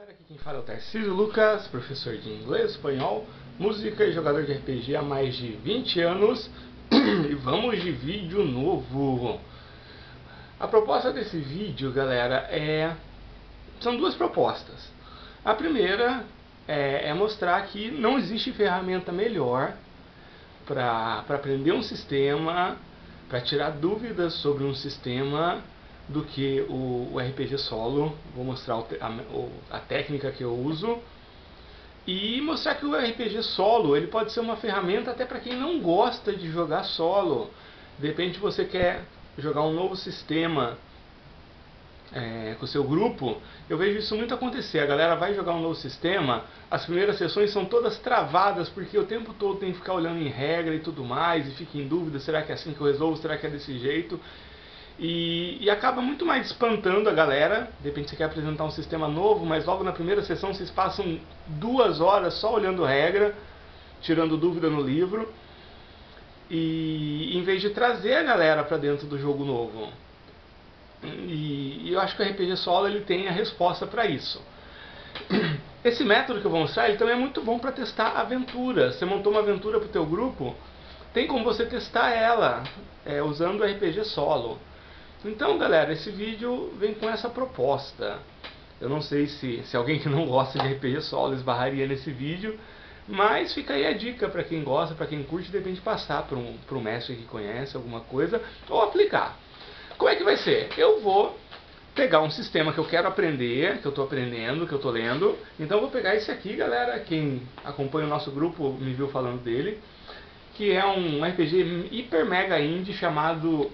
galera, aqui quem fala é o Tarcísio Lucas, professor de inglês, espanhol, música e jogador de RPG há mais de 20 anos. E vamos de vídeo novo. A proposta desse vídeo, galera, são duas propostas. A primeira é mostrar que não existe ferramenta melhor para aprender um sistema, para tirar dúvidas sobre um sistema, do que o RPG solo. Vou mostrar a técnica que eu uso e mostrar que o RPG solo ele pode ser uma ferramenta até para quem não gosta de jogar solo. De repente você quer jogar um novo sistema com o seu grupo. Eu vejo isso muito acontecer. A galera vai jogar um novo sistema, as primeiras sessões são todas travadas porque o tempo todo tem que ficar olhando em regra e tudo mais, e fica em dúvida, será que é assim que eu resolvo, será que é desse jeito? E acaba muito mais espantando a galera. De repente você quer apresentar um sistema novo, mas logo na primeira sessão vocês passam 2 horas só olhando regra, tirando dúvida no livro, e em vez de trazer a galera para dentro do jogo novo. E eu acho que o RPG solo ele tem a resposta para isso. Esse método que eu vou mostrar ele também é muito bom para testar aventura. Você montou uma aventura para o teu grupo, tem como você testar ela usando o RPG solo. Então, galera, esse vídeo vem com essa proposta. Eu não sei se alguém que não gosta de RPG solo esbarraria nesse vídeo, mas fica aí a dica para quem gosta, para quem curte, de repente passar para um mestre que conhece alguma coisa, ou aplicar. Como é que vai ser? Eu vou pegar um sistema que eu quero aprender, que eu estou aprendendo, que eu estou lendo. Então eu vou pegar esse aqui, galera. Quem acompanha o nosso grupo me viu falando dele, que é um RPG hiper mega indie chamado...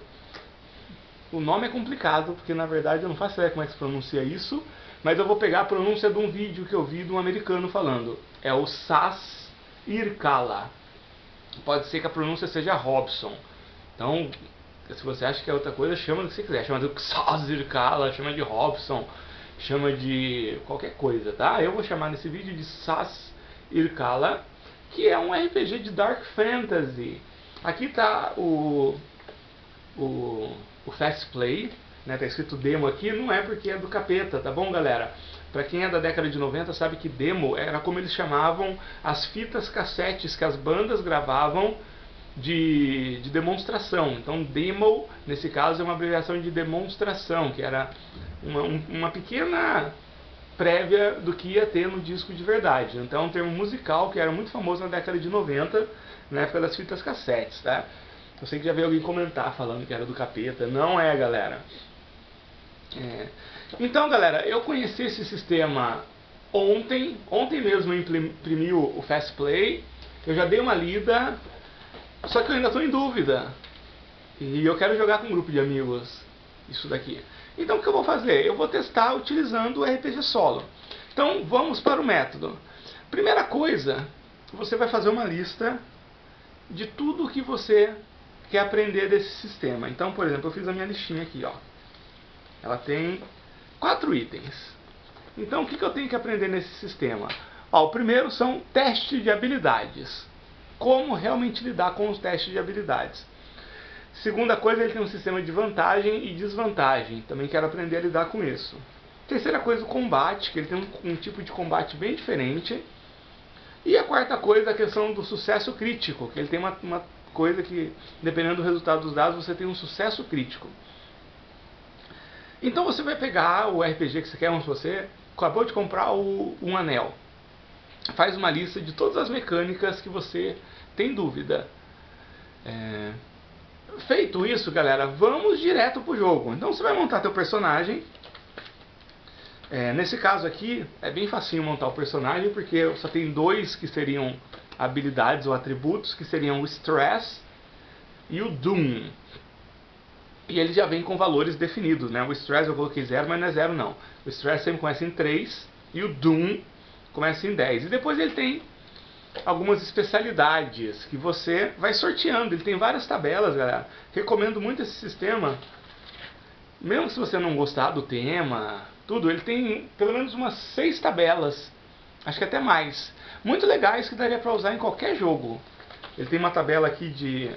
O nome é complicado, porque na verdade eu não faço ideia como é que se pronuncia isso, mas eu vou pegar a pronúncia de um vídeo que eu vi de um americano falando. É o Saz Irkala. Pode ser que a pronúncia seja Robson. Então, se você acha que é outra coisa, chama do que você quiser. Chama de Saz Irkala, chama de Robson, chama de qualquer coisa, tá? Eu vou chamar nesse vídeo de Saz Irkala, que é um RPG de Dark Fantasy. Aqui tá o Fast Play, né, tá escrito demo aqui, não é porque é do capeta, tá bom, galera? Pra quem é da década de 90 sabe que demo era como eles chamavam as fitas cassetes que as bandas gravavam de demonstração. Então demo, nesse caso, é uma abreviação de demonstração, que era uma pequena prévia do que ia ter no disco de verdade. Então é um termo musical que era muito famoso na década de 90, na época das fitas cassetes, tá? Eu sei que já veio alguém comentar falando que era do capeta. Não é, galera. Então, galera, eu conheci esse sistema ontem. Ontem mesmo eu imprimi o Fast Play. Eu já dei uma lida. Só que eu ainda estou em dúvida. E eu quero jogar com um grupo de amigos isso daqui. Então o que eu vou fazer? Eu vou testar utilizando o RPG solo. Então vamos para o método. Primeira coisa, você vai fazer uma lista de tudo que você quer aprender desse sistema. Então, por exemplo, eu fiz a minha listinha aqui, ó. Ela tem 4 itens. Então, o que eu tenho que aprender nesse sistema? Ó, o primeiro são testes de habilidades. Como realmente lidar com os testes de habilidades. Segunda coisa, ele tem um sistema de vantagem e desvantagem. Também quero aprender a lidar com isso. Terceira coisa, o combate, que ele tem um tipo de combate bem diferente. E a quarta coisa, a questão do sucesso crítico, que ele tem uma coisa que, dependendo do resultado dos dados, você tem um sucesso crítico. Então você vai pegar o RPG que você quer, se você acabou de comprar um anel. Faz uma lista de todas as mecânicas que você tem dúvida. Feito isso, galera, vamos direto pro jogo. Então você vai montar teu personagem. Nesse caso aqui, é bem facinho montar o personagem, porque só tem 2 que seriam habilidades ou atributos, que seriam o Stress e o Doom. E ele já vem com valores definidos, né? O Stress eu coloquei 0, mas não é 0 não. O Stress sempre começa em 3 e o Doom começa em 10. E depois ele tem algumas especialidades que você vai sorteando. Ele tem várias tabelas, galera. Recomendo muito esse sistema. Mesmo se você não gostar do tema, tudo, ele tem pelo menos umas 6 tabelas. Acho que até mais. Muito legais que daria para usar em qualquer jogo. Ele tem uma tabela aqui de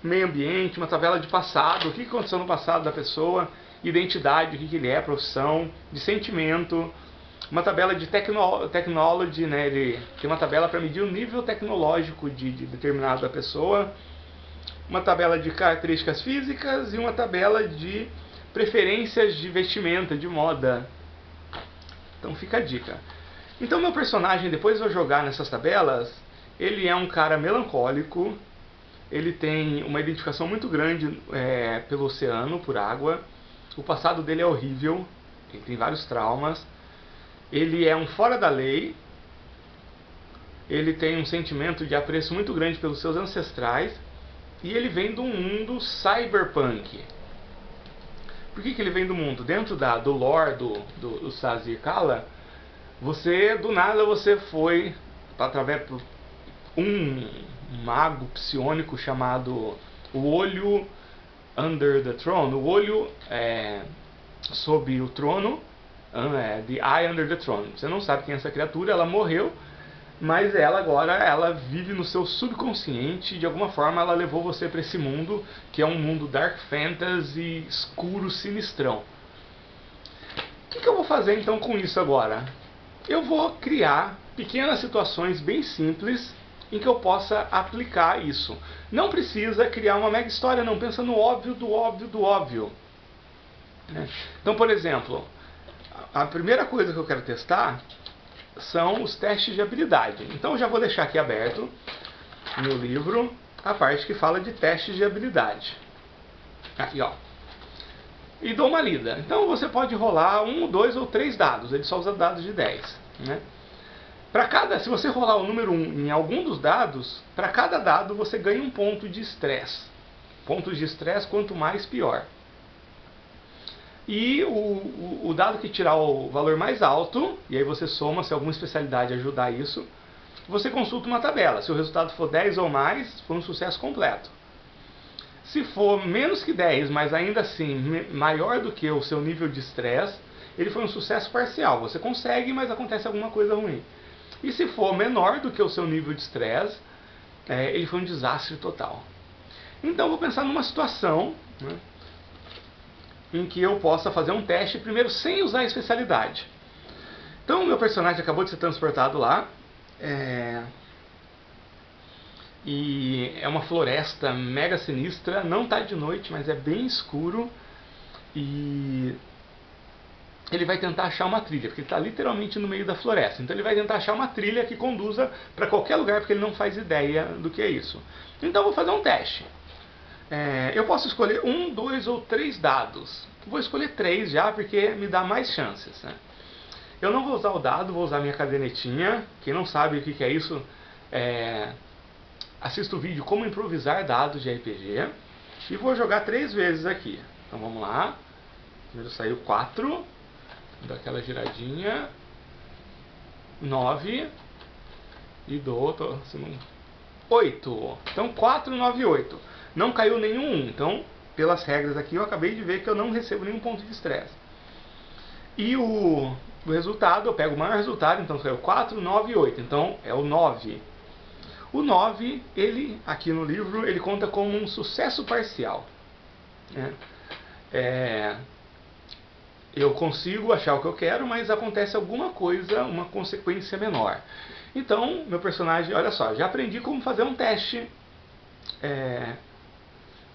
meio ambiente, uma tabela de passado, o que aconteceu no passado da pessoa, identidade, o que ele é, profissão, de sentimento, uma tabela de technology, né? Ele tem uma tabela para medir o nível tecnológico de determinada pessoa, uma tabela de características físicas e uma tabela de preferências de vestimenta, de moda. Então fica a dica. Então meu personagem, depois de eu jogar nessas tabelas, ele é um cara melancólico, ele tem uma identificação muito grande pelo oceano, por água, o passado dele é horrível, ele tem vários traumas, ele é um fora da lei, ele tem um sentimento de apreço muito grande pelos seus ancestrais, e ele vem do mundo cyberpunk. Por que ele vem do mundo? Dentro do lore do Sazir Kala, do nada você foi, através de um mago psionico chamado o Olho Under the Throne, o Olho sob o trono, The Eye Under the Throne. Você não sabe quem é essa criatura, ela morreu, mas ela agora vive no seu subconsciente e de alguma forma ela levou você para esse mundo, que é um mundo dark fantasy, escuro, sinistrão. O que eu vou fazer então com isso agora? Eu vou criar pequenas situações bem simples em que eu possa aplicar isso. Não precisa criar uma mega história, não. Pensa no óbvio do óbvio do óbvio. Então, por exemplo, a primeira coisa que eu quero testar são os testes de habilidade. Então eu já vou deixar aqui aberto no livro a parte que fala de testes de habilidade. Aqui, ó. E dou uma lida. Então você pode rolar 1, 2 ou 3 dados. Ele só usa dados de 10. Né? Se você rolar o número 1 em algum dos dados, para cada dado você ganha um ponto de estresse. Pontos de estresse, quanto mais, pior. E o dado que tirar o valor mais alto, e aí você soma se alguma especialidade ajudar isso, você consulta uma tabela. Se o resultado for 10 ou mais, foi um sucesso completo. Se for menos que 10, mas ainda assim maior do que o seu nível de estresse, ele foi um sucesso parcial. Você consegue, mas acontece alguma coisa ruim. E se for menor do que o seu nível de estresse, ele foi um desastre total. Então vou pensar numa situação, né, em que eu possa fazer um teste primeiro sem usar a especialidade. Então o meu personagem acabou de ser transportado lá. E é uma floresta mega sinistra, não está de noite, mas é bem escuro. E ele vai tentar achar uma trilha, porque ele está literalmente no meio da floresta. Então ele vai tentar achar uma trilha que conduza para qualquer lugar, porque ele não faz ideia do que é isso. Então eu vou fazer um teste. Eu posso escolher 1, 2 ou 3 dados. Vou escolher 3 já, porque me dá mais chances. Né? Eu não vou usar o dado, vou usar minha cadernetinha. Quem não sabe o que é isso, assista o vídeo Como Improvisar Dados de RPG. E vou jogar 3 vezes aqui. Então vamos lá. Primeiro saiu 4. Dá aquela giradinha. 9. E dou 8. Então 4, 9 e 8. Não caiu nenhum 1. Então, pelas regras aqui, eu acabei de ver que eu não recebo nenhum ponto de estresse. E o resultado, eu pego o maior resultado, então saiu 4, 9 e 8. Então é o 9. O 9, ele, aqui no livro, ele conta como um sucesso parcial. Eu consigo achar o que eu quero, mas acontece alguma coisa, uma consequência menor. Então, meu personagem, olha só, já aprendi como fazer um teste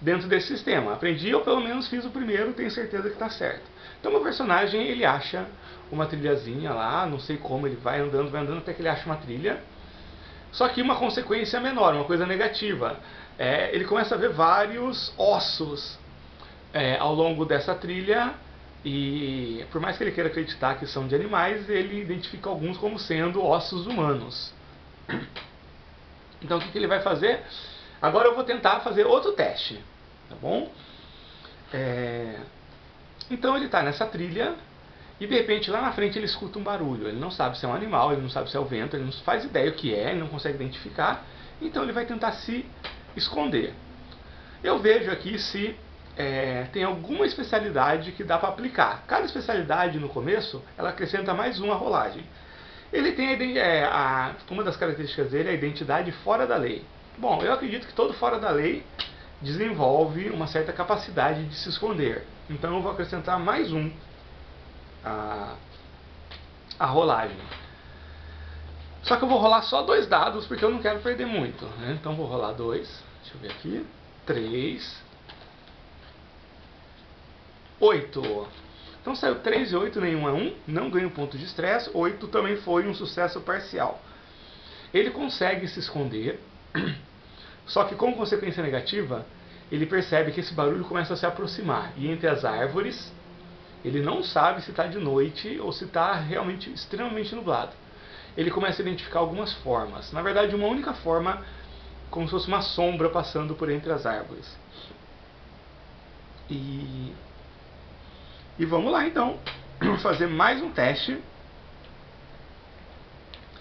dentro desse sistema. Aprendi, ou pelo menos fiz o primeiro, tenho certeza que está certo. Então meu personagem, ele acha uma trilhazinha lá, não sei como, ele vai andando até que ele acha uma trilha. Só que uma consequência menor, uma coisa negativa. Ele começa a ver vários ossos ao longo dessa trilha, e por mais que ele queira acreditar que são de animais, ele identifica alguns como sendo ossos humanos. Então o que ele vai fazer? Agora eu vou tentar fazer outro teste, tá bom? Então ele está nessa trilha e de repente lá na frente ele escuta um barulho. Ele não sabe se é um animal, ele não sabe se é o vento, ele não faz ideia o que é, ele não consegue identificar. Então ele vai tentar se esconder. Eu vejo aqui se tem alguma especialidade que dá para aplicar. Cada especialidade no começo, ela acrescenta mais uma rolagem. Ele tem uma das características dele é a identidade fora da lei. Bom, eu acredito que todo fora da lei desenvolve uma certa capacidade de se esconder. Então eu vou acrescentar mais um à a rolagem. Só que eu vou rolar só 2 dados porque eu não quero perder muito, né? Então vou rolar 2, deixa eu ver aqui, 3, 8. Então saiu 3 e 8, nenhum é 1, não ganho ponto de estresse, 8 também foi um sucesso parcial. Ele consegue se esconder, só que como consequência negativa, ele percebe que esse barulho começa a se aproximar. E entre as árvores, ele não sabe se está de noite ou se está realmente extremamente nublado. Ele começa a identificar algumas formas. Na verdade, uma única forma, como se fosse uma sombra passando por entre as árvores. E vamos lá então, fazer mais um teste.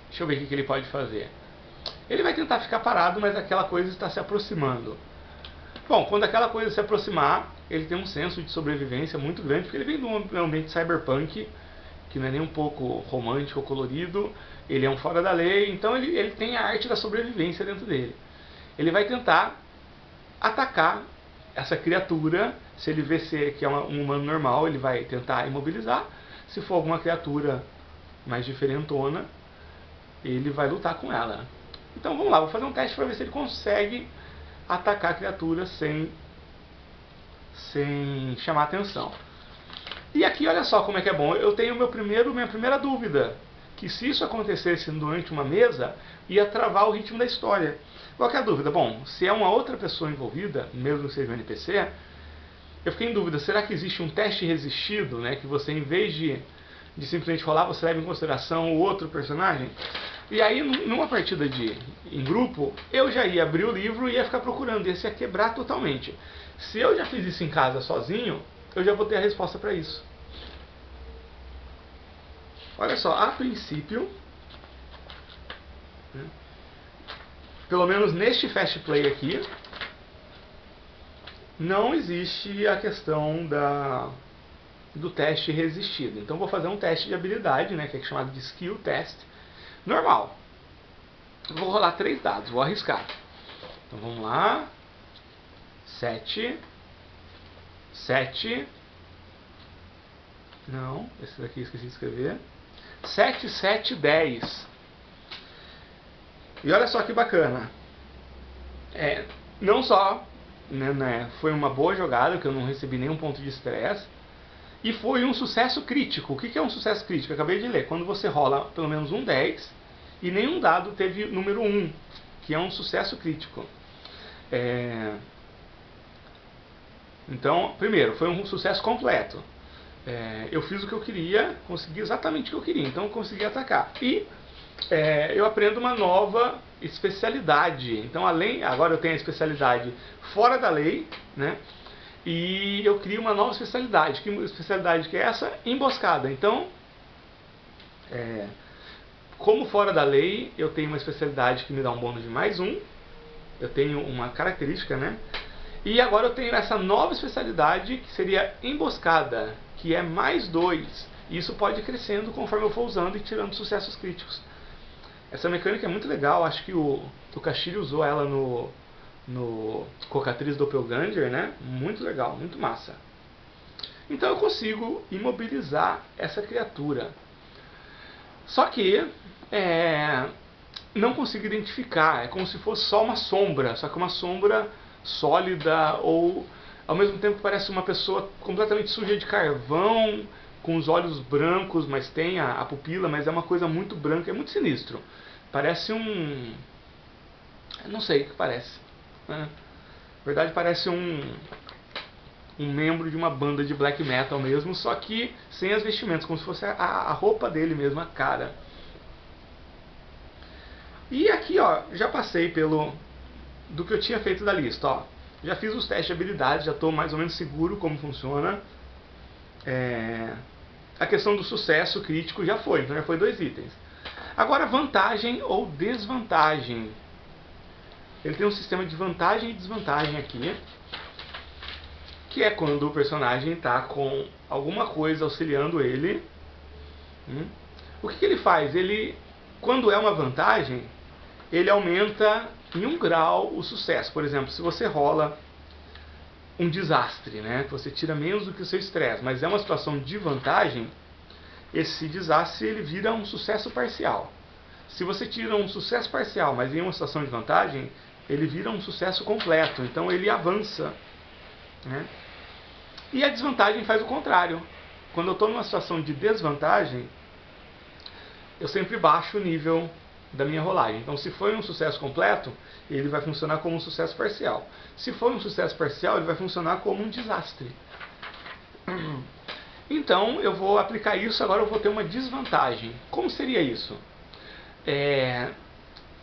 Deixa eu ver o que ele pode fazer. Ele vai tentar ficar parado, mas aquela coisa está se aproximando. Bom, quando aquela coisa se aproximar, ele tem um senso de sobrevivência muito grande, porque ele vem de um ambiente cyberpunk, que não é nem um pouco romântico ou colorido, ele é um fora da lei, então ele tem a arte da sobrevivência dentro dele. Ele vai tentar atacar essa criatura. Se ele vê que é um humano normal, ele vai tentar imobilizar. Se for alguma criatura mais diferentona, ele vai lutar com ela. Então vamos lá, vou fazer um teste para ver se ele consegue atacar a criatura sem chamar atenção. E aqui olha só como é que é bom. Eu tenho minha primeira dúvida, que se isso acontecesse durante uma mesa, ia travar o ritmo da história. Qual que é a dúvida? Bom, se é uma outra pessoa envolvida, mesmo que seja um NPC, eu fiquei em dúvida, será que existe um teste resistido, né, que você, em vez de simplesmente rolar, você leva em consideração o outro personagem? E aí, numa partida em grupo, eu já ia abrir o livro e ia ficar procurando, esse ia quebrar totalmente. Se eu já fiz isso em casa sozinho, eu já vou ter a resposta para isso. Olha só, a princípio, pelo menos neste Fast Play aqui, não existe a questão do teste resistido. Então vou fazer um teste de habilidade, né, que é chamado de Skill Test, normal. Vou rolar 3 dados, vou arriscar. Então vamos lá. 7. 7. Não, esse daqui eu esqueci de escrever. 7, 7, 10. E olha só que bacana. Não só foi uma boa jogada, que eu não recebi nenhum ponto de estresse, e foi um sucesso crítico. O que é um sucesso crítico? Eu acabei de ler. Quando você rola pelo menos um 10 e nenhum dado teve número 1, que é um sucesso crítico. Então, primeiro, foi um sucesso completo. Eu fiz o que eu queria, consegui exatamente o que eu queria, então eu consegui atacar. E eu aprendo uma nova especialidade. Então, agora eu tenho a especialidade fora da lei, né? E eu crio uma nova especialidade. Que especialidade que é essa? Emboscada. Então, como fora da lei, eu tenho uma especialidade que me dá um bônus de mais 1. Eu tenho uma característica, né? E agora eu tenho essa nova especialidade, que seria emboscada, que é mais 2. E isso pode ir crescendo conforme eu for usando e tirando sucessos críticos. Essa mecânica é muito legal. Acho que o Kashiri usou ela no Cocatriz Doppelganger, né? Muito legal, muito massa. Então eu consigo imobilizar essa criatura. Só que não consigo identificar. É como se fosse só uma sombra, só que uma sombra sólida, ou ao mesmo tempo parece uma pessoa completamente suja de carvão, com os olhos brancos, mas tem a pupila, mas é uma coisa muito branca, é muito sinistro. Parece eu não sei o que parece. Na verdade parece um membro de uma banda de black metal mesmo, só que sem as vestimentas, como se fosse a roupa dele mesmo, a cara. E aqui, ó, já passei do que eu tinha feito da lista, ó. Já fiz os testes de habilidade, já estou mais ou menos seguro como funciona. A questão do sucesso crítico já foi, então já foi 2 itens. Agora, vantagem ou desvantagem. Ele tem um sistema de vantagem e desvantagem aqui, que é quando o personagem está com alguma coisa auxiliando ele. O que ele faz? Quando é uma vantagem, ele aumenta em 1 grau o sucesso. Por exemplo, se você rola um desastre, né, que você tira menos do que o seu estresse, mas é uma situação de vantagem, esse desastre ele vira um sucesso parcial. Se você tira um sucesso parcial, mas em uma situação de vantagem, ele vira um sucesso completo. Então ele avança, né? E a desvantagem faz o contrário. Quando eu estou numa situação de desvantagem, eu sempre baixo o nível da minha rolagem. Então, se foi um sucesso completo, ele vai funcionar como um sucesso parcial. Se for um sucesso parcial, ele vai funcionar como um desastre. Então, eu vou aplicar isso, agora eu vou ter uma desvantagem. Como seria isso?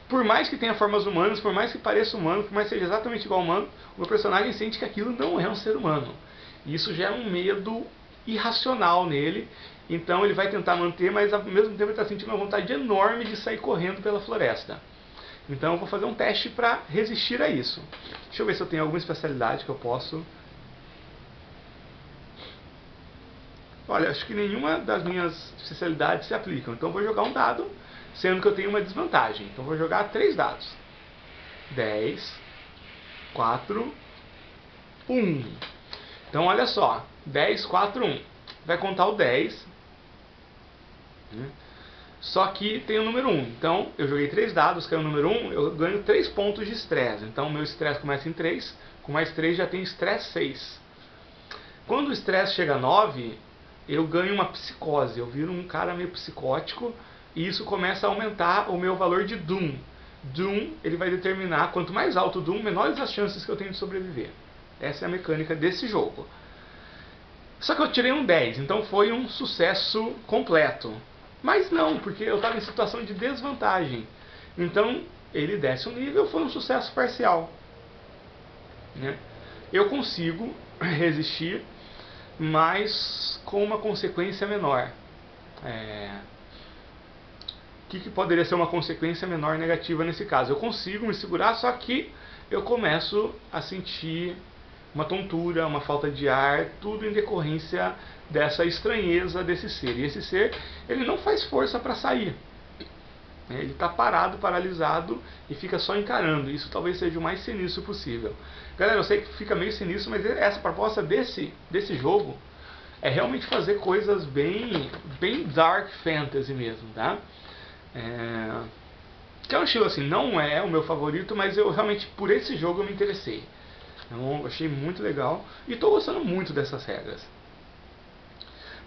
Por mais que tenha formas humanas, por mais que pareça humano, por mais que seja exatamente igual ao humano, o meu personagem sente que aquilo não é um ser humano. E isso gera um medo irracional nele. Então ele vai tentar manter, mas ao mesmo tempo ele está sentindo uma vontade enorme de sair correndo pela floresta. Então eu vou fazer um teste para resistir a isso. Deixa eu ver se eu tenho alguma especialidade que eu posso... Olha, acho que nenhuma das minhas especialidades se aplicam. Então eu vou jogar um dado, sendo que eu tenho uma desvantagem. Então eu vou jogar 3 dados. 10, 4, 1. Então olha só, 10, 4, 1. Vai contar o 10. Só que tem o número 1. Então eu joguei 3 dados, caiu o número 1, eu ganho 3 pontos de estresse. Então o meu estresse começa em 3, com mais 3 já tem estresse 6. Quando o estresse chega a 9, eu ganho uma psicose, eu viro um cara meio psicótico e isso começa a aumentar o meu valor de Doom. Doom, ele vai determinar, quanto mais alto o Doom, menores as chances que eu tenho de sobreviver. Essa é a mecânica desse jogo. Só que eu tirei um 10, então foi um sucesso completo. Mas não, porque eu estava em situação de desvantagem. Então, ele desce um nível, foi um sucesso parcial. Né? Eu consigo resistir, mas com uma consequência menor. O que poderia ser uma consequência menor negativa nesse caso? Eu consigo me segurar, só que eu começo a sentir uma tontura, uma falta de ar, tudo em decorrência dessa estranheza desse ser. E esse ser, ele não faz força para sair. Ele está parado, paralisado e fica só encarando. Isso talvez seja o mais sinistro possível. Galera, eu sei que fica meio sinistro, mas essa proposta desse jogo é realmente fazer coisas bem dark fantasy mesmo, tá? Que é um estilo assim, não é o meu favorito, mas eu realmente, por esse jogo, eu me interessei. Eu achei muito legal e estou gostando muito dessas regras.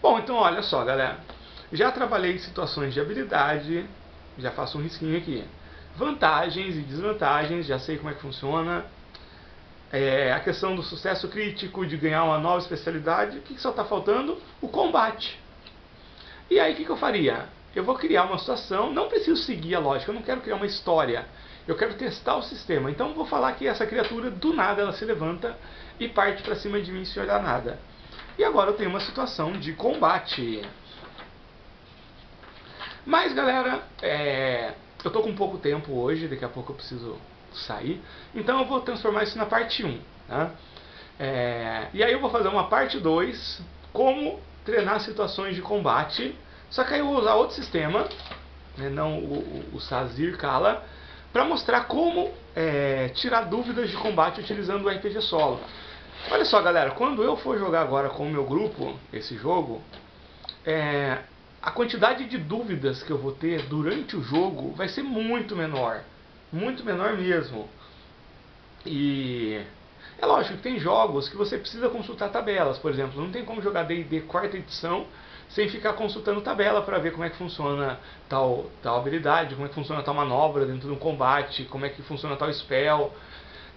Bom, então olha só, galera. Já trabalhei em situações de habilidade, já faço um risquinho aqui. Vantagens e desvantagens, já sei como é que funciona. A questão do sucesso crítico, de ganhar uma nova especialidade, o que só está faltando? O combate. E aí o que eu faria? Eu vou criar uma situação, não preciso seguir a lógica, eu não quero criar uma história. Eu quero testar o sistema. Então vou falar que essa criatura, do nada, ela se levanta e parte para cima de mim sem olhar nada. E agora eu tenho uma situação de combate. Mas galera, eu estou com pouco tempo hoje, daqui a pouco eu preciso sair. Então eu vou transformar isso na parte 1. Tá? E aí eu vou fazer uma parte 2, como treinar situações de combate. Só que aí eu vou usar outro sistema, né, não o Sazir Kala, para mostrar como tirar dúvidas de combate utilizando o RPG solo. Olha só, galera, quando eu for jogar agora com o meu grupo esse jogo, a quantidade de dúvidas que eu vou ter durante o jogo vai ser muito menor mesmo. E é lógico que tem jogos que você precisa consultar tabelas, por exemplo, não tem como jogar D&D 4ª edição sem ficar consultando tabela para ver como é que funciona tal habilidade, como é que funciona tal manobra dentro de um combate, como é que funciona tal spell.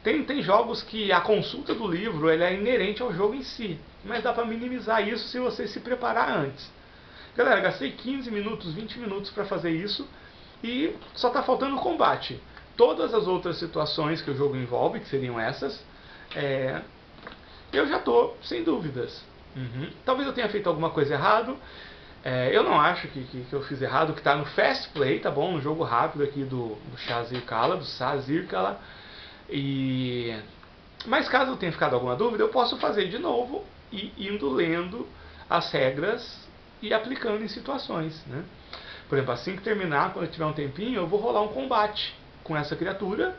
Tem jogos que a consulta do livro ela é inerente ao jogo em si, mas dá para minimizar isso se você se preparar antes. Galera, gastei 15 minutos, 20 minutos para fazer isso e só está faltando o combate. Todas as outras situações que o jogo envolve, que seriam essas, eu já estou sem dúvidas. Talvez eu tenha feito alguma coisa errado. Eu não acho que eu fiz errado, que está no Fast Play, tá bom? No jogo rápido aqui do Sazir Kala. Mas caso eu tenha ficado alguma dúvida, eu posso fazer de novo e indo lendo as regras e aplicando em situações, né? Por exemplo, assim que terminar, quando eu tiver um tempinho, eu vou rolar um combate com essa criatura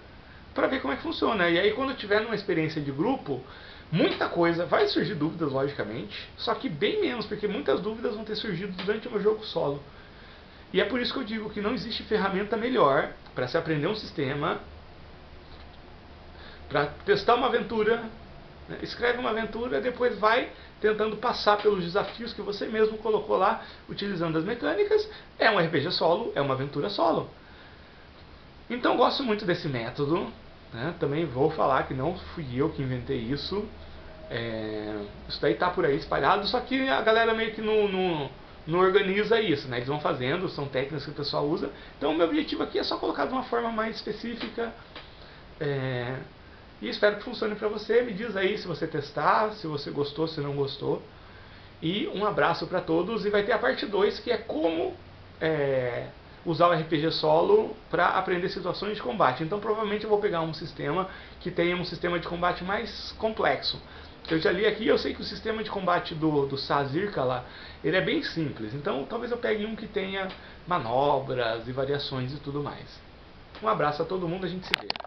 para ver como é que funciona. E aí quando eu tiver numa experiência de grupo, Muita coisa, vai surgir dúvidas, logicamente, só que bem menos, porque muitas dúvidas vão ter surgido durante o meu jogo solo. E é por isso que eu digo que não existe ferramenta melhor para se aprender um sistema, para testar uma aventura, né? Escreve uma aventura, depois vai tentando passar pelos desafios que você mesmo colocou lá, utilizando as mecânicas. É um RPG solo, é uma aventura solo. Então gosto muito desse método, né? Também vou falar que não fui eu que inventei isso. Isso daí tá por aí espalhado, só que a galera meio que não organiza isso, né? Eles vão fazendo, são técnicas que o pessoal usa. Então o meu objetivo aqui é só colocar de uma forma mais específica. E espero que funcione pra você. Me diz aí se você testar, se você gostou, se não gostou. E um abraço pra todos. E vai ter a parte 2, que é como usar o RPG solo para aprender situações de combate. Então provavelmente eu vou pegar um sistema que tenha um sistema de combate mais complexo. Eu já li aqui, eu sei que o sistema de combate do Sazirka lá, ele é bem simples. Então talvez eu pegue um que tenha manobras e variações e tudo mais. Um abraço a todo mundo, a gente se vê.